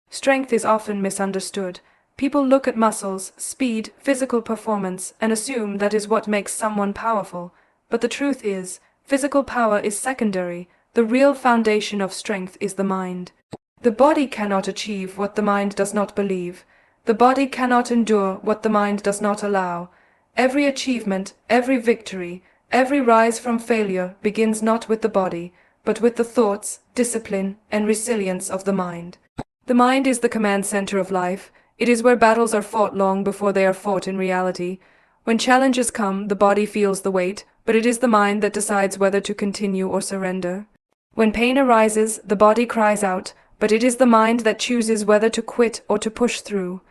Strength is often misunderstood. People look at muscles, speed, physical performance, and assume that is what makes someone powerful. But the truth is, physical power is secondary. The real foundation of strength is the mind. The body cannot achieve what the mind does not believe. The body cannot endure what the mind does not allow. Every achievement, every victory, every rise from failure begins not with the body, but with the thoughts, discipline, and resilience of the mind. The mind is the command center of life. It is where battles are fought long before they are fought in reality. When challenges come, the body feels the weight, but it is the mind that decides whether to continue or surrender. When pain arises, the body cries out, but it is the mind that chooses whether to quit or to push through.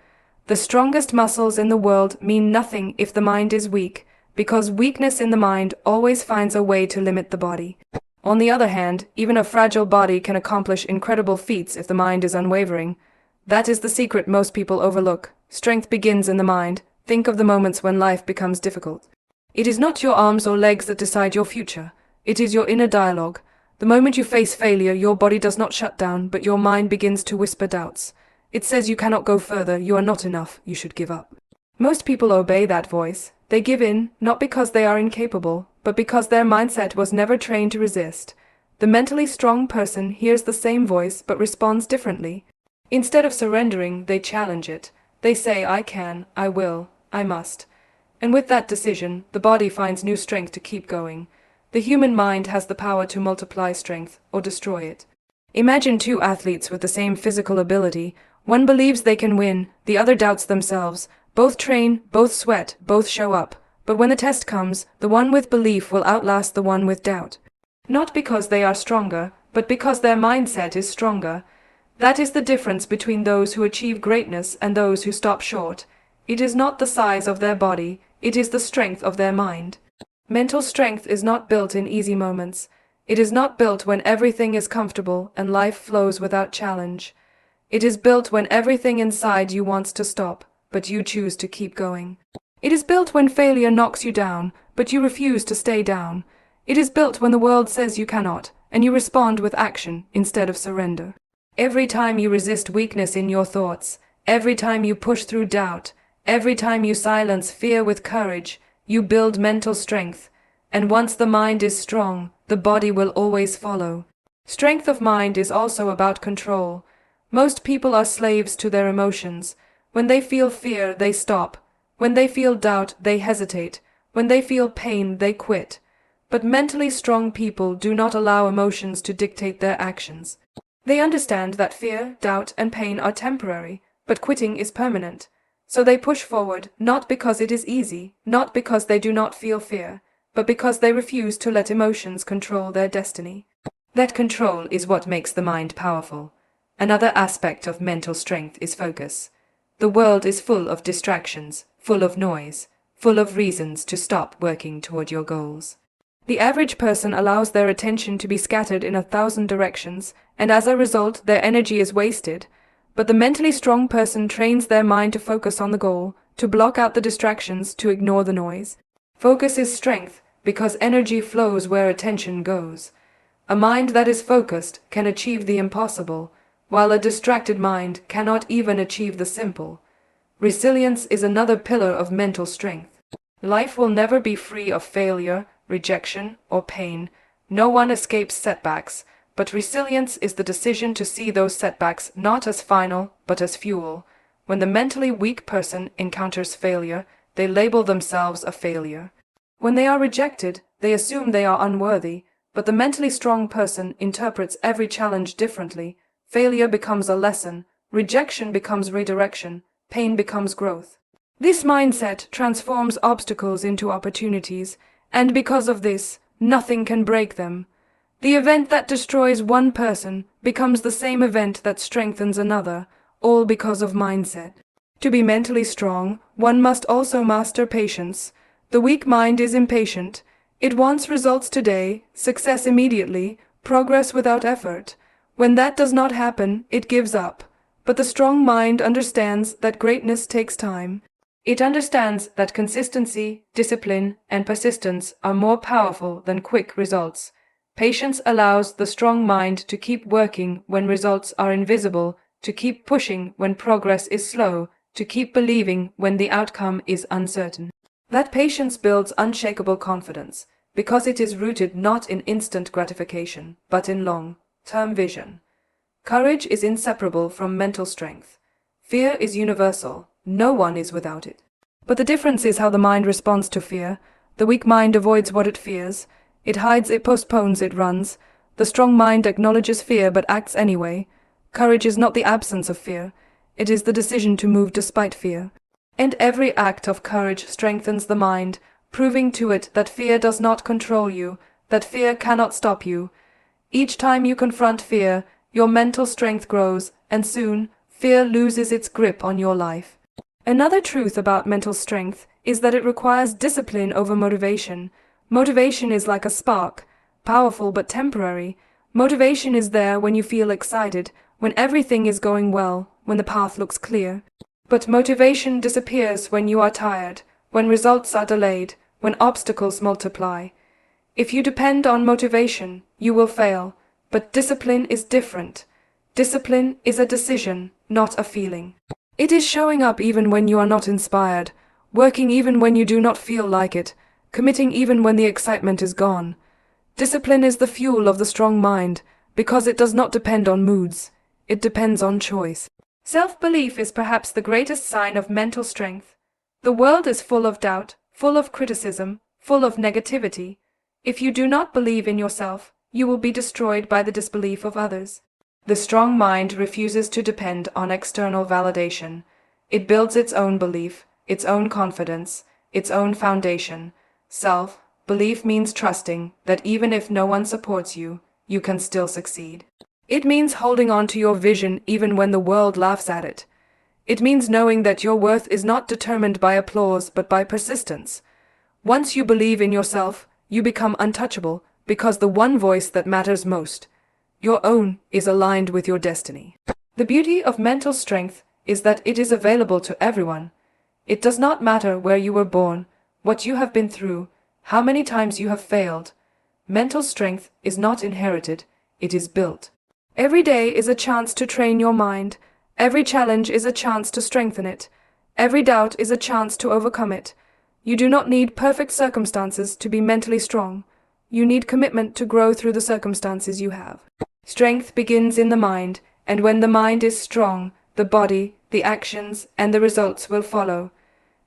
The strongest muscles in the world mean nothing if the mind is weak, because weakness in the mind always finds a way to limit the body. On the other hand, even a fragile body can accomplish incredible feats if the mind is unwavering. That is the secret most people overlook. Strength begins in the mind. Think of the moments when life becomes difficult. It is not your arms or legs that decide your future. It is your inner dialogue. The moment you face failure, your body does not shut down, but your mind begins to whisper doubts. It says you cannot go further, you are not enough, you should give up. Most people obey that voice. They give in, not because they are incapable, but because their mindset was never trained to resist. The mentally strong person hears the same voice but responds differently. Instead of surrendering, they challenge it. They say, I can, I will, I must. And with that decision, the body finds new strength to keep going. The human mind has the power to multiply strength or destroy it. Imagine two athletes with the same physical ability. One believes they can win, the other doubts themselves. Both train, both sweat, both show up. But when the test comes, the one with belief will outlast the one with doubt. Not because they are stronger, but because their mindset is stronger. That is the difference between those who achieve greatness and those who stop short. It is not the size of their body, it is the strength of their mind. Mental strength is not built in easy moments. It is not built when everything is comfortable and life flows without challenge. It is built when everything inside you wants to stop, but you choose to keep going. It is built when failure knocks you down, but you refuse to stay down. It is built when the world says you cannot, and you respond with action instead of surrender. Every time you resist weakness in your thoughts, every time you push through doubt, every time you silence fear with courage, you build mental strength. And once the mind is strong, the body will always follow. Strength of mind is also about control. Most people are slaves to their emotions. When they feel fear, they stop. When they feel doubt, they hesitate. When they feel pain, they quit. But mentally strong people do not allow emotions to dictate their actions. They understand that fear, doubt, and pain are temporary, but quitting is permanent. So they push forward, not because it is easy, not because they do not feel fear, but because they refuse to let emotions control their destiny. That control is what makes the mind powerful. Another aspect of mental strength is focus. The world is full of distractions, full of noise, full of reasons to stop working toward your goals. The average person allows their attention to be scattered in 1,000 directions, and as a result, their energy is wasted. But the mentally strong person trains their mind to focus on the goal, to block out the distractions, to ignore the noise. Focus is strength, because energy flows where attention goes. A mind that is focused can achieve the impossible, while a distracted mind cannot even achieve the simple. Resilience is another pillar of mental strength. Life will never be free of failure, rejection, or pain. No one escapes setbacks, but resilience is the decision to see those setbacks not as final, but as fuel. When the mentally weak person encounters failure, they label themselves a failure. When they are rejected, they assume they are unworthy, but the mentally strong person interprets every challenge differently. Failure becomes a lesson, rejection becomes redirection, pain becomes growth. This mindset transforms obstacles into opportunities, and because of this, nothing can break them. The event that destroys one person becomes the same event that strengthens another, all because of mindset. To be mentally strong, one must also master patience. The weak mind is impatient. It wants results today, success immediately, progress without effort. When that does not happen, it gives up. But the strong mind understands that greatness takes time. It understands that consistency, discipline, and persistence are more powerful than quick results. Patience allows the strong mind to keep working when results are invisible, to keep pushing when progress is slow, to keep believing when the outcome is uncertain. That patience builds unshakable confidence, because it is rooted not in instant gratification, but in long-term vision. Courage is inseparable from mental strength. Fear is universal. No one is without it. But the difference is how the mind responds to fear. The weak mind avoids what it fears. It hides, it postpones, it runs. The strong mind acknowledges fear but acts anyway. Courage is not the absence of fear. It is the decision to move despite fear. And every act of courage strengthens the mind, proving to it that fear does not control you, that fear cannot stop you. Each time you confront fear, your mental strength grows, and soon, fear loses its grip on your life. Another truth about mental strength is that it requires discipline over motivation. Motivation is like a spark, powerful but temporary. Motivation is there when you feel excited, when everything is going well, when the path looks clear. But motivation disappears when you are tired, when results are delayed, when obstacles multiply. If you depend on motivation, you will fail, but discipline is different. Discipline is a decision, not a feeling. It is showing up even when you are not inspired, working even when you do not feel like it, committing even when the excitement is gone. Discipline is the fuel of the strong mind, because it does not depend on moods. It depends on choice. Self-belief is perhaps the greatest sign of mental strength. The world is full of doubt, full of criticism, full of negativity. If you do not believe in yourself, you will be destroyed by the disbelief of others. The strong mind refuses to depend on external validation. It builds its own belief, its own confidence, its own foundation. Self-belief means trusting that even if no one supports you, you can still succeed. It means holding on to your vision even when the world laughs at it. It means knowing that your worth is not determined by applause but by persistence. Once you believe in yourself, you become untouchable because the one voice that matters most, your own, is aligned with your destiny. The beauty of mental strength is that it is available to everyone. It does not matter where you were born, what you have been through, how many times you have failed. Mental strength is not inherited, it is built. Every day is a chance to train your mind. Every challenge is a chance to strengthen it. Every doubt is a chance to overcome it. You do not need perfect circumstances to be mentally strong. You need commitment to grow through the circumstances you have. Strength begins in the mind, and when the mind is strong, the body, the actions, and the results will follow.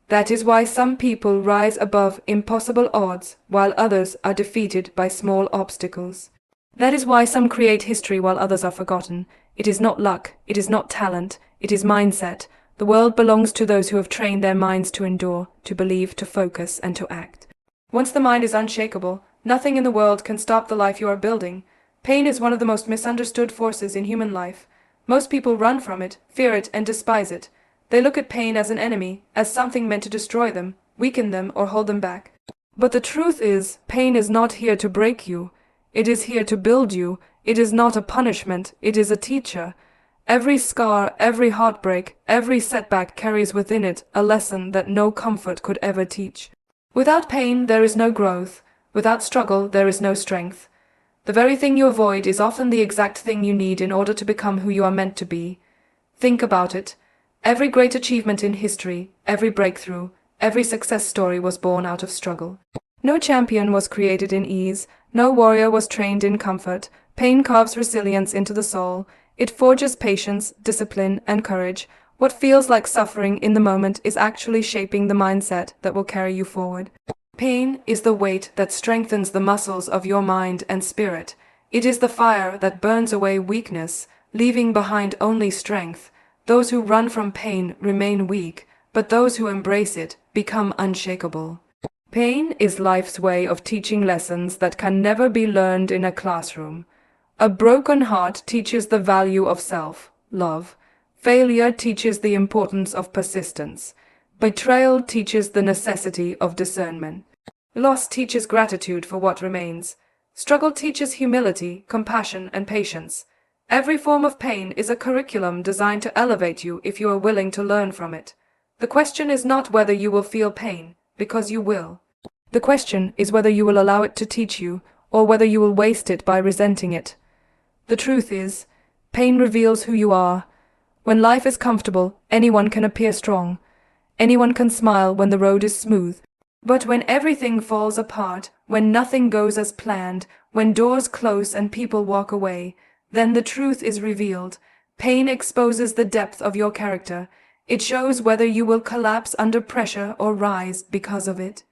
That is why some people rise above impossible odds, while others are defeated by small obstacles. That is why some create history while others are forgotten. It is not luck, it is not talent, it is mindset. The world belongs to those who have trained their minds to endure, to believe, to focus, and to act. Once the mind is unshakable, nothing in the world can stop the life you are building. Pain is one of the most misunderstood forces in human life. Most people run from it, fear it, and despise it. They look at pain as an enemy, as something meant to destroy them, weaken them, or hold them back. But the truth is, pain is not here to break you. It is here to build you. It is not a punishment, it is a teacher. Every scar, every heartbreak, every setback carries within it a lesson that no comfort could ever teach. Without pain, there is no growth. Without struggle, there is no strength. The very thing you avoid is often the exact thing you need in order to become who you are meant to be. Think about it. Every great achievement in history, every breakthrough, every success story was born out of struggle. No champion was created in ease. No warrior was trained in comfort. Pain carves resilience into the soul. It forges patience, discipline, and courage. What feels like suffering in the moment is actually shaping the mindset that will carry you forward. Pain is the weight that strengthens the muscles of your mind and spirit. It is the fire that burns away weakness, leaving behind only strength. Those who run from pain remain weak, but those who embrace it become unshakable. Pain is life's way of teaching lessons that can never be learned in a classroom. A broken heart teaches the value of self-love. Failure teaches the importance of persistence. Betrayal teaches the necessity of discernment. Loss teaches gratitude for what remains. Struggle teaches humility, compassion, and patience. Every form of pain is a curriculum designed to elevate you if you are willing to learn from it. The question is not whether you will feel pain, because you will. The question is whether you will allow it to teach you, or whether you will waste it by resenting it. The truth is, pain reveals who you are. When life is comfortable, anyone can appear strong. Anyone can smile when the road is smooth. But when everything falls apart, when nothing goes as planned, when doors close and people walk away, then the truth is revealed. Pain exposes the depth of your character. It shows whether you will collapse under pressure or rise because of it.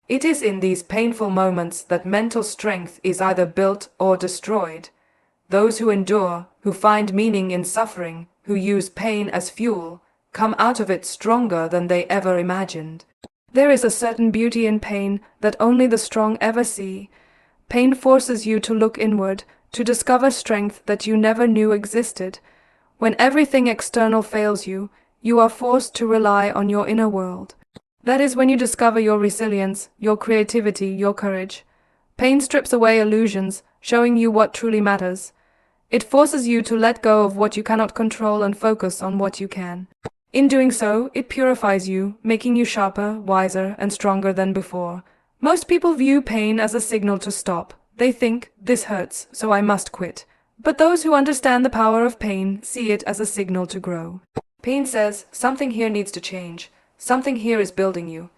It is in these painful moments that mental strength is either built or destroyed. Those who endure, who find meaning in suffering, who use pain as fuel, come out of it stronger than they ever imagined. There is a certain beauty in pain that only the strong ever see. Pain forces you to look inward, to discover strength that you never knew existed. When everything external fails you, you are forced to rely on your inner world. That is when you discover your resilience, your creativity, your courage. Pain strips away illusions, showing you what truly matters. It forces you to let go of what you cannot control and focus on what you can. In doing so, it purifies you, making you sharper, wiser, and stronger than before. Most people view pain as a signal to stop. They think, this hurts, so I must quit. But those who understand the power of pain see it as a signal to grow. Pain says, something here needs to change. Something here is building you.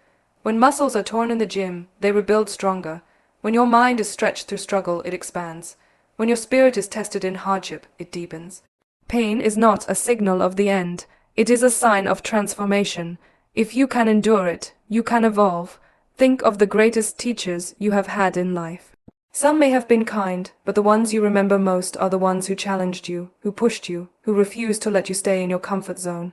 When muscles are torn in the gym, they rebuild stronger. When your mind is stretched through struggle, it expands. When your spirit is tested in hardship, it deepens. Pain is not a signal of the end. It is a sign of transformation. If you can endure it, you can evolve. Think of the greatest teachers you have had in life. Some may have been kind, but the ones you remember most are the ones who challenged you, who pushed you, who refused to let you stay in your comfort zone.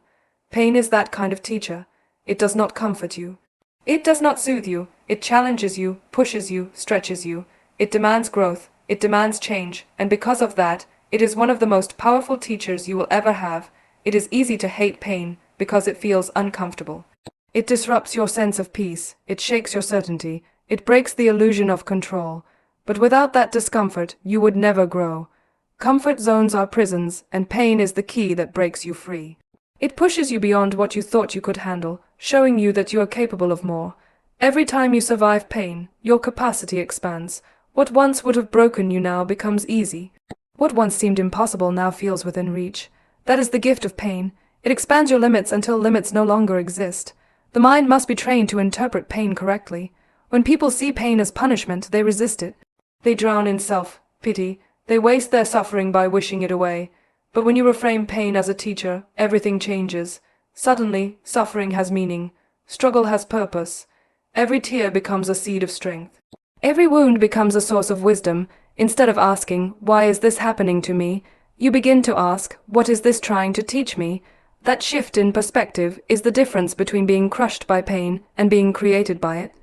Pain is that kind of teacher. It does not comfort you. It does not soothe you. It challenges you, pushes you, stretches you. It demands growth. It demands change, and because of that, it is one of the most powerful teachers you will ever have. It is easy to hate pain because it feels uncomfortable. It disrupts your sense of peace. It shakes your certainty. It breaks the illusion of control. But without that discomfort, you would never grow. Comfort zones are prisons, and pain is the key that breaks you free. It pushes you beyond what you thought you could handle, showing you that you are capable of more. Every time you survive pain, your capacity expands. What once would have broken you now becomes easy. What once seemed impossible now feels within reach. That is the gift of pain. It expands your limits until limits no longer exist. The mind must be trained to interpret pain correctly. When people see pain as punishment, they resist it. They drown in self-pity. They waste their suffering by wishing it away. But when you reframe pain as a teacher, everything changes. Suddenly, suffering has meaning. Struggle has purpose. Every tear becomes a seed of strength. Every wound becomes a source of wisdom. Instead of asking, why is this happening to me? You begin to ask, what is this trying to teach me? That shift in perspective is the difference between being crushed by pain and being created by it.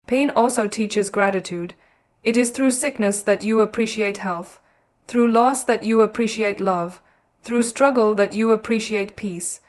Pain also teaches gratitude. It is through sickness that you appreciate health, through loss that you appreciate love, through struggle that you appreciate peace.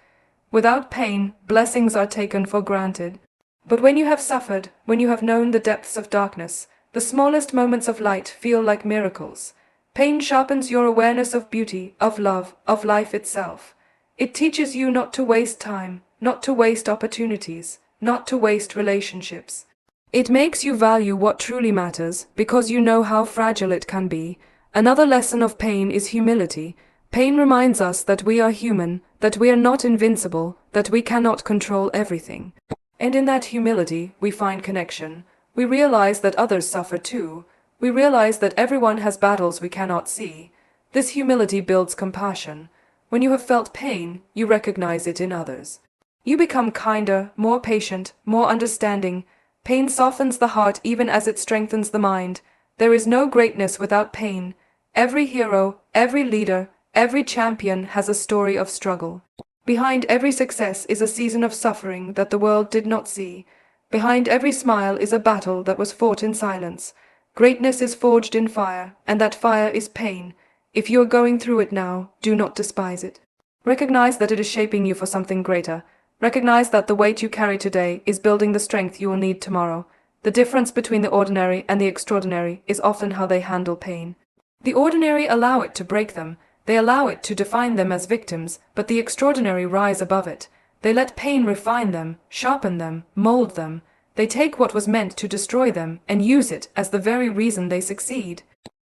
Without pain, blessings are taken for granted. But when you have suffered, when you have known the depths of darkness, the smallest moments of light feel like miracles. Pain sharpens your awareness of beauty, of love, of life itself. It teaches you not to waste time, not to waste opportunities, not to waste relationships. It makes you value what truly matters because you know how fragile it can be. Another lesson of pain is humility. Pain reminds us that we are human, that we are not invincible, that we cannot control everything. And in that humility, we find connection. We realize that others suffer too. We realize that everyone has battles we cannot see. This humility builds compassion. When you have felt pain, you recognize it in others. You become kinder, more patient, more understanding. Pain softens the heart even as it strengthens the mind. There is no greatness without pain. Every hero, every leader, every champion has a story of struggle. Behind every success is a season of suffering that the world did not see. Behind every smile is a battle that was fought in silence. Greatness is forged in fire, and that fire is pain. If you are going through it now, do not despise it. Recognize that it is shaping you for something greater. Recognize that the weight you carry today is building the strength you will need tomorrow. The difference between the ordinary and the extraordinary is often how they handle pain. The ordinary allow it to break them. They allow it to define them as victims, but the extraordinary rise above it. They let pain refine them, sharpen them, mold them. They take what was meant to destroy them and use it as the very reason they succeed.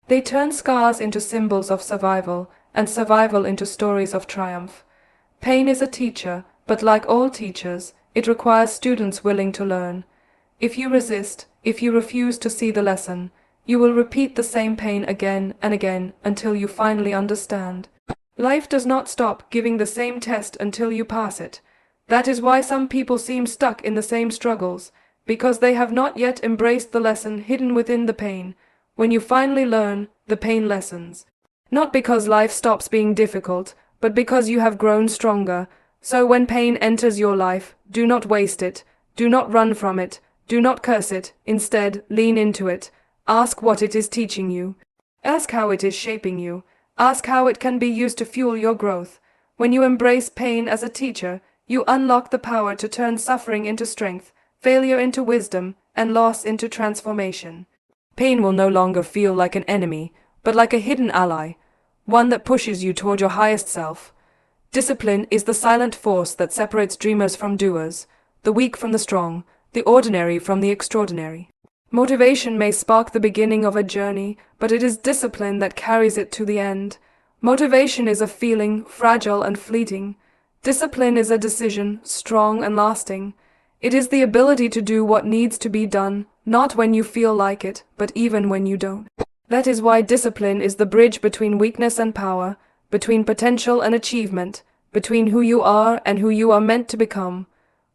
They turn scars into symbols of survival, and survival into stories of triumph. Pain is a teacher, but like all teachers, it requires students willing to learn. If you resist, if you refuse to see the lesson, you will repeat the same pain again and again until you finally understand. Life does not stop giving the same test until you pass it. That is why some people seem stuck in the same struggles, because they have not yet embraced the lesson hidden within the pain. When you finally learn, the pain lessens. Not because life stops being difficult, but because you have grown stronger. So when pain enters your life, do not waste it, do not run from it, do not curse it, instead, lean into it. Ask what it is teaching you. Ask how it is shaping you. Ask how it can be used to fuel your growth. When you embrace pain as a teacher, you unlock the power to turn suffering into strength, failure into wisdom, and loss into transformation. Pain will no longer feel like an enemy, but like a hidden ally, one that pushes you toward your highest self. Discipline is the silent force that separates dreamers from doers, the weak from the strong, the ordinary from the extraordinary. Motivation may spark the beginning of a journey, but it is discipline that carries it to the end. Motivation is a feeling, fragile and fleeting. Discipline is a decision, strong and lasting. It is the ability to do what needs to be done, not when you feel like it, but even when you don't. That is why discipline is the bridge between weakness and power, between potential and achievement, between who you are and who you are meant to become.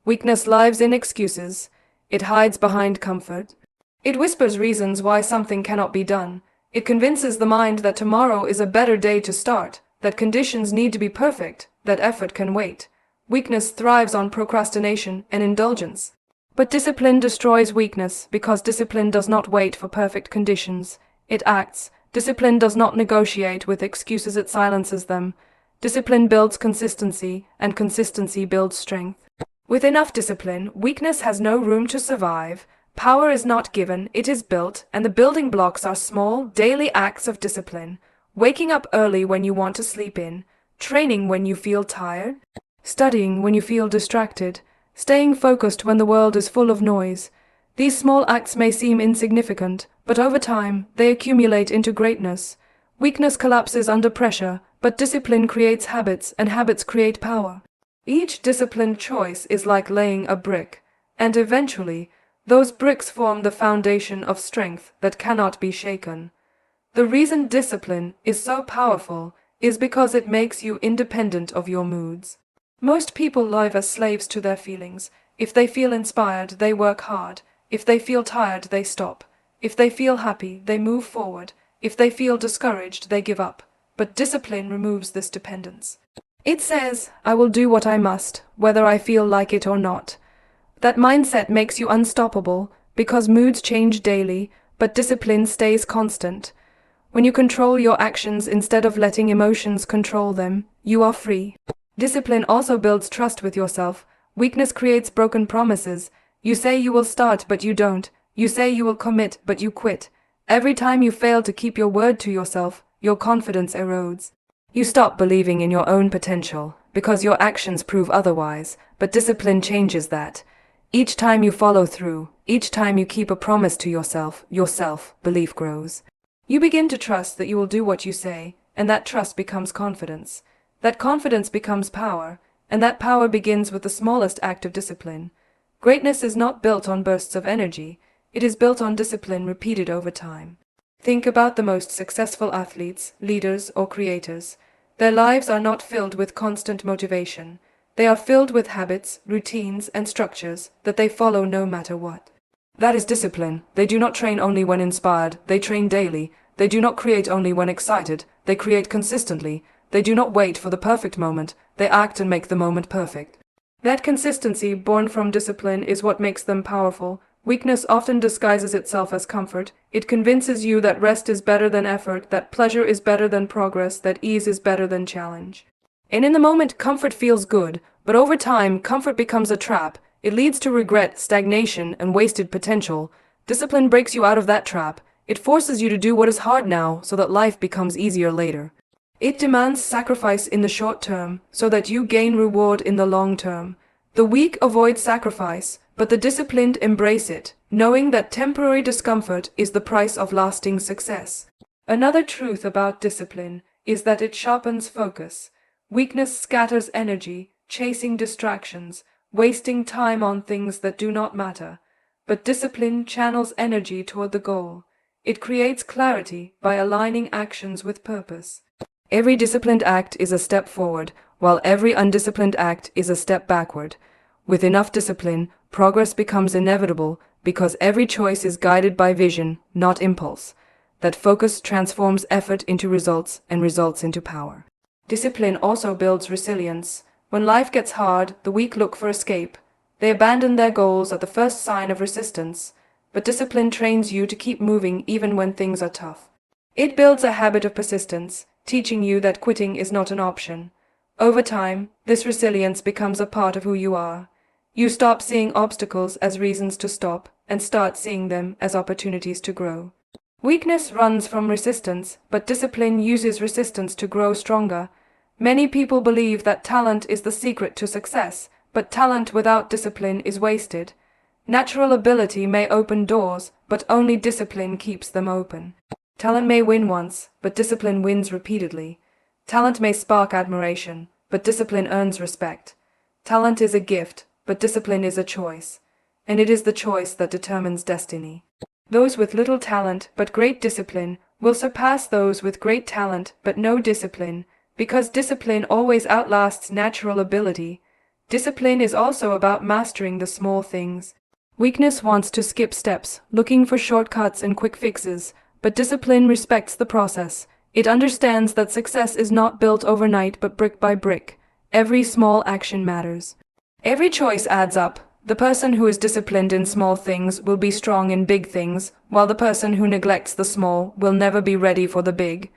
Weakness lives in excuses. It hides behind comfort. It whispers reasons why something cannot be done. It convinces the mind that tomorrow is a better day to start, that conditions need to be perfect, that effort can wait. Weakness thrives on procrastination and indulgence. But discipline destroys weakness because discipline does not wait for perfect conditions. It acts. Discipline does not negotiate with excuses, it silences them. Discipline builds consistency, and consistency builds strength. With enough discipline, weakness has no room to survive. Power is not given, it is built, and the building blocks are small, daily acts of discipline. Waking up early when you want to sleep in, training when you feel tired, studying when you feel distracted, staying focused when the world is full of noise. These small acts may seem insignificant, but over time, they accumulate into greatness. Weakness collapses under pressure, but discipline creates habits, and habits create power. Each disciplined choice is like laying a brick, and eventually, those bricks form the foundation of strength that cannot be shaken. The reason discipline is so powerful is because it makes you independent of your moods. Most people live as slaves to their feelings. If they feel inspired, they work hard. If they feel tired, they stop. If they feel happy, they move forward. If they feel discouraged, they give up. But discipline removes this dependence. It says, I will do what I must, whether I feel like it or not. That mindset makes you unstoppable, because moods change daily, but discipline stays constant. When you control your actions instead of letting emotions control them, you are free. Discipline also builds trust with yourself. Weakness creates broken promises. You say you will start, but you don't. You say you will commit, but you quit. Every time you fail to keep your word to yourself, your confidence erodes. You stop believing in your own potential, because your actions prove otherwise, but discipline changes that. Each time you follow through, each time you keep a promise to yourself, your self-belief grows. You begin to trust that you will do what you say, and that trust becomes confidence. That confidence becomes power, and that power begins with the smallest act of discipline. Greatness is not built on bursts of energy, it is built on discipline repeated over time. Think about the most successful athletes, leaders, or creators. Their lives are not filled with constant motivation. They are filled with habits, routines, and structures that they follow no matter what. That is discipline. They do not train only when inspired, they train daily. They do not create only when excited, they create consistently. They do not wait for the perfect moment, they act and make the moment perfect. That consistency born from discipline is what makes them powerful. Weakness often disguises itself as comfort. It convinces you that rest is better than effort, that pleasure is better than progress, that ease is better than challenge. And in the moment, comfort feels good, but over time, comfort becomes a trap. It leads to regret, stagnation, and wasted potential. Discipline breaks you out of that trap. It forces you to do what is hard now so that life becomes easier later. It demands sacrifice in the short term so that you gain reward in the long term. The weak avoid sacrifice, but the disciplined embrace it, knowing that temporary discomfort is the price of lasting success. Another truth about discipline is that it sharpens focus. Weakness scatters energy, chasing distractions, wasting time on things that do not matter. But discipline channels energy toward the goal. It creates clarity by aligning actions with purpose. Every disciplined act is a step forward, while every undisciplined act is a step backward. With enough discipline, progress becomes inevitable because every choice is guided by vision, not impulse. That focus transforms effort into results and results into power. Discipline also builds resilience. When life gets hard, the weak look for escape. They abandon their goals at the first sign of resistance. But discipline trains you to keep moving even when things are tough. It builds a habit of persistence, teaching you that quitting is not an option. Over time, this resilience becomes a part of who you are. You stop seeing obstacles as reasons to stop and start seeing them as opportunities to grow. Weakness runs from resistance, but discipline uses resistance to grow stronger. Many people believe that talent is the secret to success, but talent without discipline is wasted. Natural ability may open doors, but only discipline keeps them open. Talent may win once, but discipline wins repeatedly. Talent may spark admiration, but discipline earns respect. Talent is a gift, but discipline is a choice. And it is the choice that determines destiny. Those with little talent but great discipline will surpass those with great talent but no discipline, because discipline always outlasts natural ability. Discipline is also about mastering the small things. Weakness wants to skip steps, looking for shortcuts and quick fixes, but discipline respects the process. It understands that success is not built overnight but brick by brick. Every small action matters. Every choice adds up. The person who is disciplined in small things will be strong in big things, while the person who neglects the small will never be ready for the big.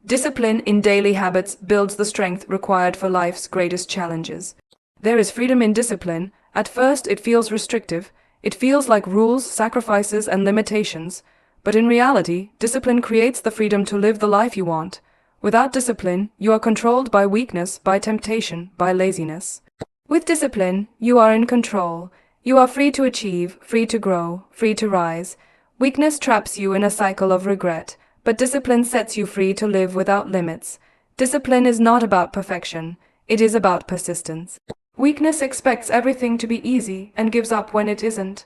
Discipline in daily habits builds the strength required for life's greatest challenges. There is freedom in discipline. At first it feels restrictive. It feels like rules, sacrifices, and limitations. But in reality, discipline creates the freedom to live the life you want. Without discipline, you are controlled by weakness, by temptation, by laziness. With discipline, you are in control. You are free to achieve, free to grow, free to rise. Weakness traps you in a cycle of regret, but discipline sets you free to live without limits. Discipline is not about perfection. It is about persistence. Weakness expects everything to be easy and gives up when it isn't.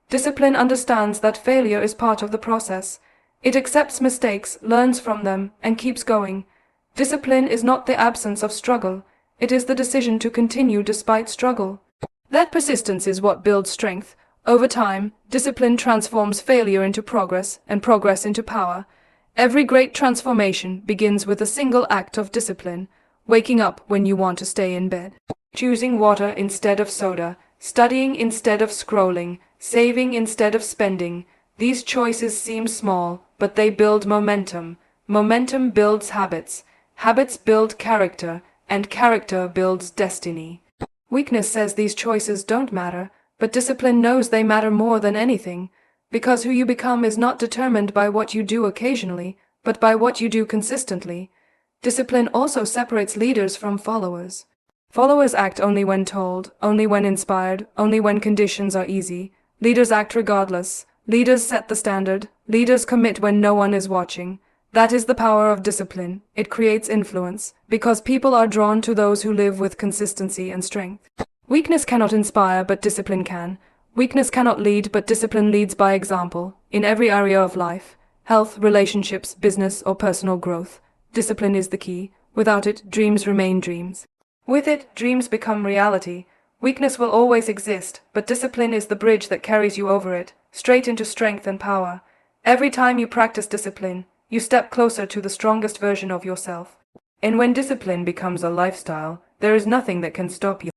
Discipline understands that failure is part of the process. It accepts mistakes, learns from them, and keeps going. Discipline is not the absence of struggle. It is the decision to continue despite struggle. That persistence is what builds strength. Over time, discipline transforms failure into progress and progress into power. Every great transformation begins with a single act of discipline. Waking up when you want to stay in bed. Choosing water instead of soda. Studying instead of scrolling. Saving instead of spending. These choices seem small, but they build momentum. Momentum builds habits. Habits build character. And character builds destiny. Weakness says these choices don't matter, but discipline knows they matter more than anything, because who you become is not determined by what you do occasionally, but by what you do consistently. Discipline also separates leaders from followers. Followers act only when told, only when inspired, only when conditions are easy. Leaders act regardless. Leaders set the standard. Leaders commit when no one is watching. That is the power of discipline. It creates influence, because people are drawn to those who live with consistency and strength. Weakness cannot inspire, but discipline can. Weakness cannot lead, but discipline leads by example. In every area of life, health, relationships, business, or personal growth, discipline is the key. Without it, dreams remain dreams. With it, dreams become reality. Weakness will always exist, but discipline is the bridge that carries you over it, straight into strength and power. Every time you practice discipline, you step closer to the strongest version of yourself. And when discipline becomes a lifestyle, there is nothing that can stop you.